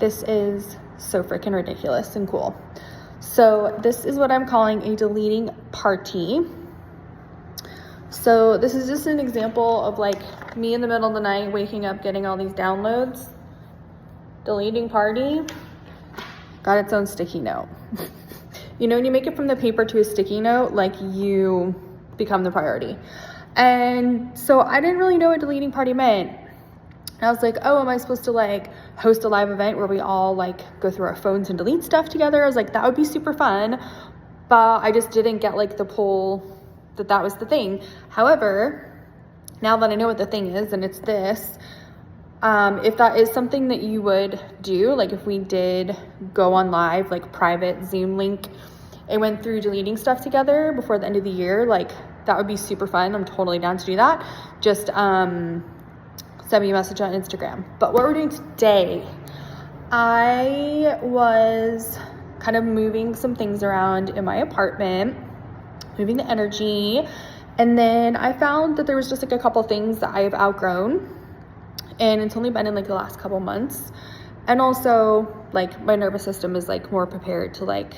this is so freaking ridiculous and cool. So this is what I'm calling a deleting party. So this is just an example of like me in the middle of the night waking up, getting all these downloads. Deleting party got its own sticky note. You know, when you make it from the paper to a sticky note, like you become the priority. And so I didn't really know what deleting party meant. And I was like, oh, am I supposed to like host a live event where we all like go through our phones and delete stuff together? I was like, that would be super fun. But I just didn't get like the pull that was the thing. However, now that I know what the thing is, and it's this, if that is something that you would do, like if we did go on live, like private Zoom link, and went through deleting stuff together before the end of the year, like that would be super fun. I'm totally down to do that. Just send me a message on Instagram. But what we're doing today, I was kind of moving some things around in my apartment, moving the energy, and then I found that there was just like a couple things that I've outgrown, and it's only been in like the last couple months. And also like my nervous system is like more prepared to like,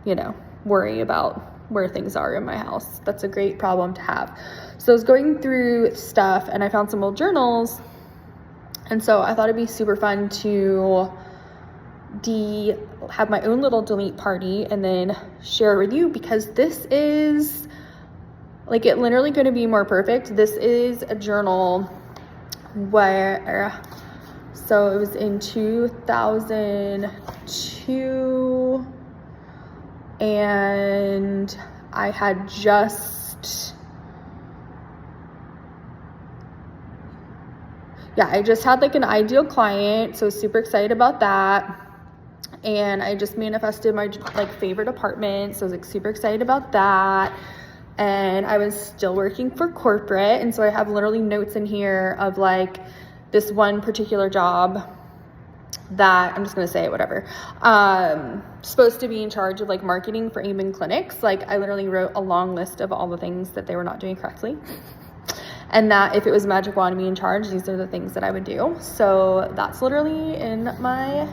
you know, worry about where things are in my house. That's a great problem to have. So I was going through stuff and I found some old journals, and so I thought it'd be super fun to have my own little delete party and then share it with you, because this is like, it literally going to be more perfect. This is a journal where, so it was in 2002, and I had I just had like an ideal client, so super excited about that. And I just manifested my like favorite apartment, so I was like super excited about that. And I was still working for corporate, and so I have literally notes in here of like this one particular job that, I'm just gonna say it, whatever, supposed to be in charge of like marketing for Amen clinics. Like I literally wrote a long list of all the things that they were not doing correctly, and that if it was a magic wand to be in charge, these are the things that I would do. So that's literally in my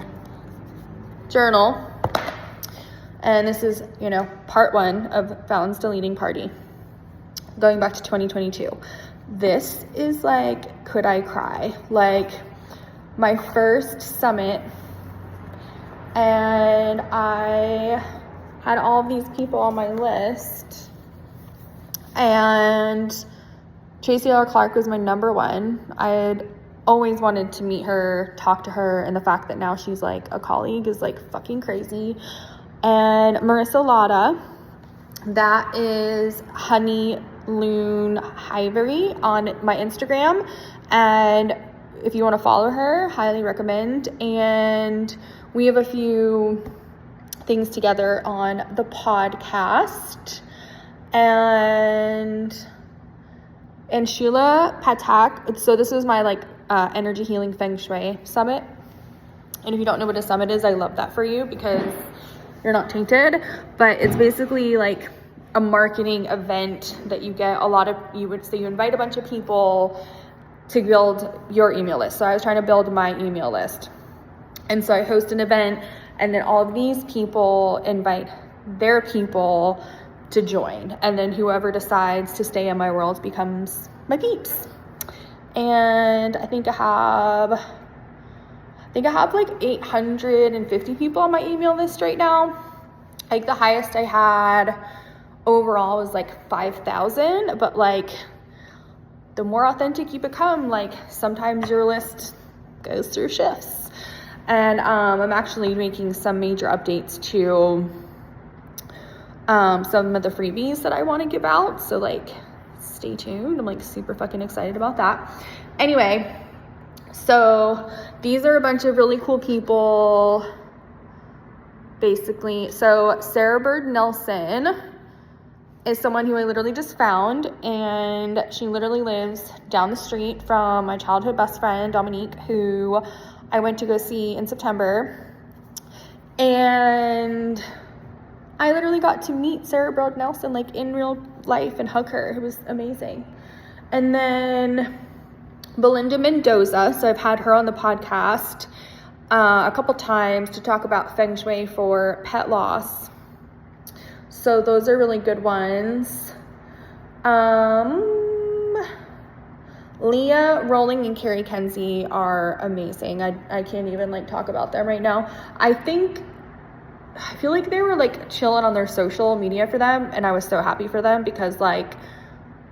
journal. And this is, you know, part 1 of Fallon's deleting party, going back to 2022. This is like, could I cry? Like my first summit, and I had all these people on my list, and Tracy L. Clark was my number 1. I had always wanted to meet her, talk to her, and the fact that now she's like a colleague is like fucking crazy. And Marissa Lotta, that is Honey Loon Hivery on my Instagram, and if you want to follow her, highly recommend. And we have a few things together on the podcast. And Sheila Patak, so this is my like energy healing feng shui summit. And if you don't know what a summit is, I love that for you, because you're not tainted. But it's basically like a marketing event that you get you invite a bunch of people to build your email list. So I was trying to build my email list, and so I host an event, and then all of these people invite their people to join, and then whoever decides to stay in my world becomes my peeps. And I think I have like 850 people on my email list right now. Like the highest I had overall was like 5,000, but like the more authentic you become, like sometimes your list goes through shifts. And I'm actually making some major updates to some of the freebies that I want to give out, so like stay tuned. I'm like super fucking excited about that. Anyway, so these are a bunch of really cool people basically. So Sarah Bird Nelson is someone who I literally just found, and she literally lives down the street from my childhood best friend Dominique, who I went to go see in September. And I literally got to meet Sarah Bird Nelson like in real life and hug her. It was amazing. And then Belinda Mendoza, so I've had her on the podcast. a couple times to talk about feng shui for pet loss. So those are really good ones. Leah Rowling and Carrie Kenzie are amazing. I can't even like talk about them right now. I feel like they were like chilling on their social media for them, and I was so happy for them because like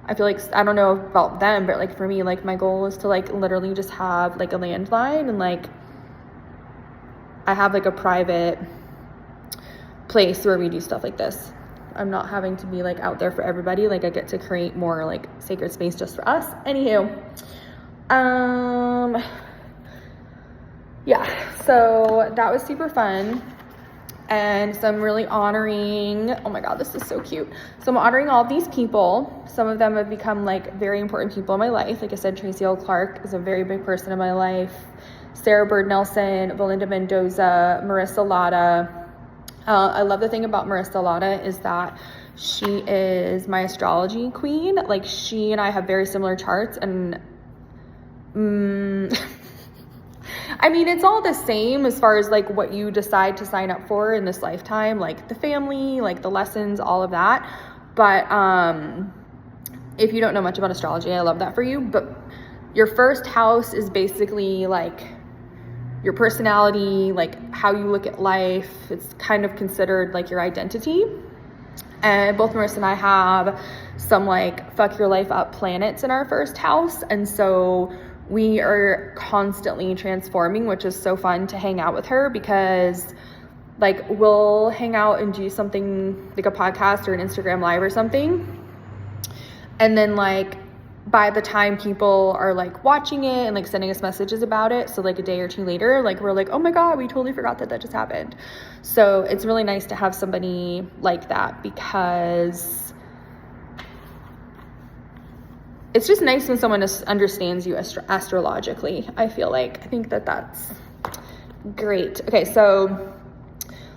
I feel like, I don't know about them, but like for me, like my goal is to like literally just have like a landline, and like I have like a private place where we do stuff like this. I'm not having to be like out there for everybody. Like I get to create more like sacred space just for us. Anywho, yeah, so that was super fun. And so I'm really honoring, oh my God, this is so cute. So I'm honoring all these people. Some of them have become like very important people in my life. Like I said, Tracy L. Clark is a very big person in my life. Sarah Bird Nelson, Belinda Mendoza, Marissa Latta. I love the thing about Marissa Latta is that she is my astrology queen. Like she and I have very similar charts, and I mean, it's all the same as far as like what you decide to sign up for in this lifetime, like the family, like the lessons, all of that. But if you don't know much about astrology, I love that for you. But your first house is basically like your personality, like how you look at life. It's kind of considered like your identity. And both Marissa and I have some like fuck your life up planets in our first house. And so we are constantly transforming, which is so fun to hang out with her because like we'll hang out and do something like a podcast or an Instagram live or something. And then like by the time people are like watching it and like sending us messages about it, so like a day or two later, like we're like, oh my God, we totally forgot that just happened. So it's really nice to have somebody like that because it's just nice when someone understands you astrologically. I think that that's great. Okay, so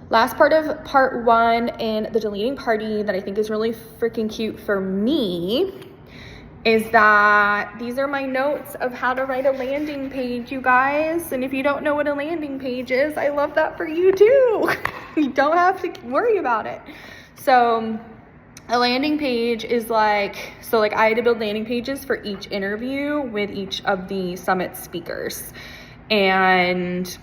last part of part 1 in the deleting party that I think is really freaking cute for me is that these are my notes of how to write a landing page, you guys. And if you don't know what a landing page is, I love that for you too. You don't have to worry about it. So a landing page is like, so like I had to build landing pages for each interview with each of the summit speakers. And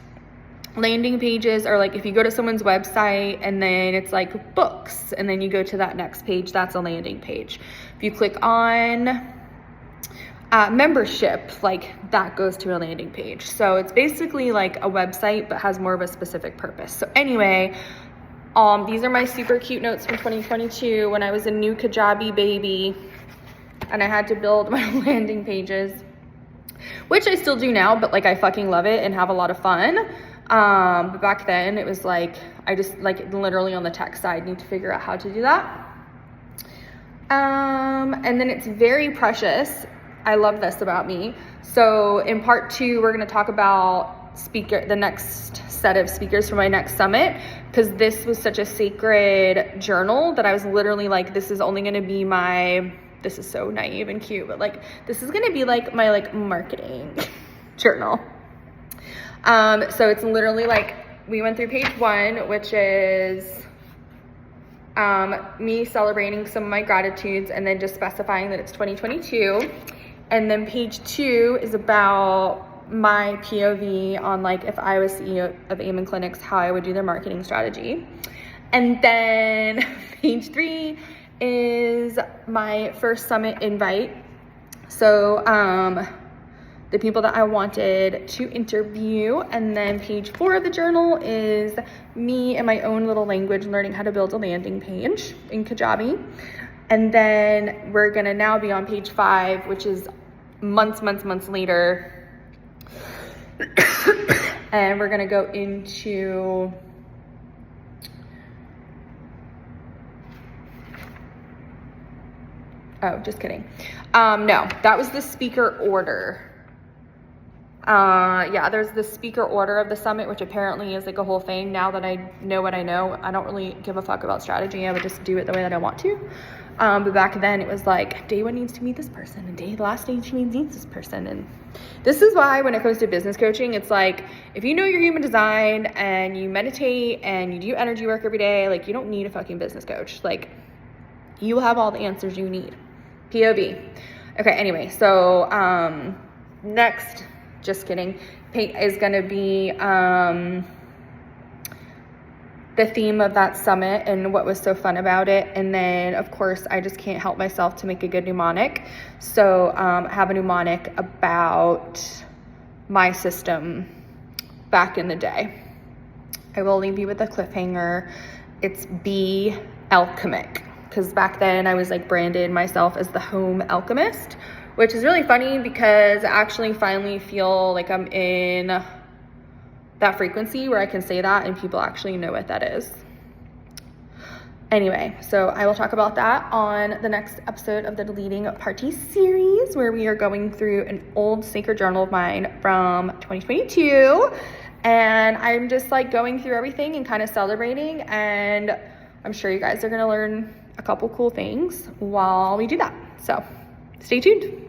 landing pages are like if you go to someone's website and then it's like books and then you go to that next page, that's a landing page. If you click on membership, like that goes to a landing page. So it's basically like a website but has more of a specific purpose. So anyway, these are my super cute notes from 2022 when I was a new Kajabi baby and I had to build my landing pages, which I still do now, but like I fucking love it and have a lot of fun. But back then it was like, I just like literally on the tech side need to figure out how to do that. And then it's very precious. I love this about me. So in part 2, we're going to talk about the next set of speakers for my next summit, because this was such a sacred journal that I was literally like, this is only going to be this is so naive and cute, but like, this is going to be like my like marketing journal. So it's literally like, we went through page 1, which is me celebrating some of my gratitudes and then just specifying that it's 2022. And then page 2 is about my POV on like if I was CEO of Amen Clinics, how I would do their marketing strategy. And then page 3 is my first summit invite. So the people that I wanted to interview. And then page 4 of the journal is me in my own little language learning how to build a landing page in Kajabi. And then we're gonna now be on page 5, which is months later. And we're gonna go into oh, just kidding. No, that was the speaker order. Yeah, there's the speaker order of the summit, which apparently is like a whole thing. Now that I know what I know, I don't really give a fuck about strategy. I would just do it the way that I want to. But back then it was like day one needs to meet this person and the last day she needs this person. And this is why when it comes to business coaching, it's like, if you know your human design and you meditate and you do energy work every day, like you don't need a fucking business coach. Like you will have all the answers you need. POV. Okay, anyway, so next, just kidding, is going to be the theme of that summit and what was so fun about it. And then, of course, I just can't help myself to make a good mnemonic. So I have a mnemonic about my system back in the day. I will leave you with a cliffhanger. It's Be Alchemic. Because back then I was like branded myself as the home alchemist, which is really funny because I actually finally feel like I'm in that frequency where I can say that and people actually know what that is. Anyway, so I will talk about that on the next episode of the Deleting Party series, where we are going through an old sacred journal of mine from 2022. And I'm just like going through everything and kind of celebrating, and I'm sure you guys are going to learn a couple cool things while we do that. So stay tuned.